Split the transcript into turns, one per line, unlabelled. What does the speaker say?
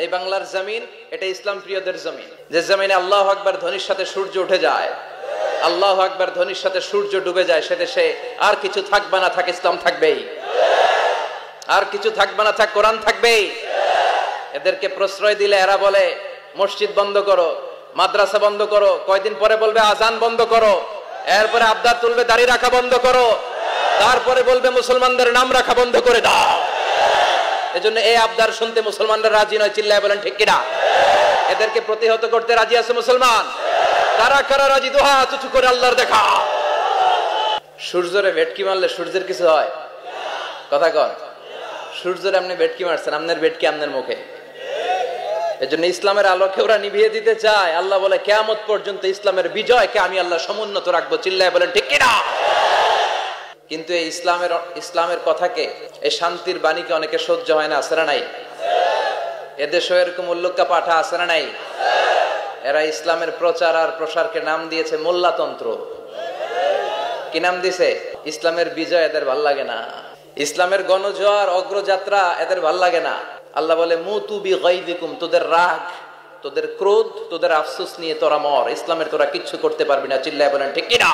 এই বাংলার জমিন এটা ইসলাম প্রিয়দের জমিন, যে জমিনে আল্লাহু আকবার ধ্বনির সাথে সূর্য উঠে যায়, আল্লাহু আকবার ধ্বনির সাথে সূর্য ডুবে যায়, সে দেশে আর কিছু থাকবে না, থাক ইসলাম থাকবেই। আর কিছু থাকবে না, থাক কোরআন থাকবেই। এদেরকে প্রশ্রয় দিলে এরা বলে মসজিদ বন্ধ করো, মাদ্রাসা বন্ধ করো, কয়দিন পরে বলবে আজান বন্ধ করো, এরপরে আবদার তুলবে দাড়ি রাখা বন্ধ করো, তারপরে বলবে মুসলমানদের নাম রাখা বন্ধ করে দাও। এজন্য এই আবদার শুনতে মুসলমানরা রাজি নয়, চিল্লায় বলেন ঠিক কিনা? এদেরকে প্রতিহত করতে রাজি আছে মুসলমান? কারা কারা রাজি? দুহা উঁচু করে আল্লাহর দেখা। সূর্যরে ভেটকি মারলে সূর্যের কিছু হয়? কথা কন। সূর্যরে আপনি ভেটকি মারছেন, আপনার ভেটকি আপনার মুখে। এজন্য ইসলামের আলোকে ওরা নিভিয়ে দিতে চায়। আল্লাহ বলে কিয়ামত পর্যন্ত ইসলামের বিজয়কে আমি আল্লাহ সমুন্নত রাখবো, চিল্লায় বলেন ঠিক কিনা? কিন্তু এই ইসলামের কথাকে, এই শান্তির বাণীকে অনেকে সহ্য হয় না, আছে না নাই? এদেশও এরকম উল্লুক্কা পাঠা আছে না নাই? এরা ইসলামের প্রচার আর প্রসারকে নাম দিয়েছে মোল্লাতন্ত্র। কি নাম দিছে? ইসলামের বিজয় এদের ভাল লাগে না, ইসলামের গণজোয়ার অগ্রযাত্রা এদের ভাল লাগে না। আল্লাহ বলে মুতু বিগাইযিকুম, তোদের রাগ, তোদের ক্রোধ, তোদের আফসোস নিয়ে তোরা মর, ইসলামের তোরা কিচ্ছু করতে পারবি না, চিল্লায় বলেন ঠিক কিনা?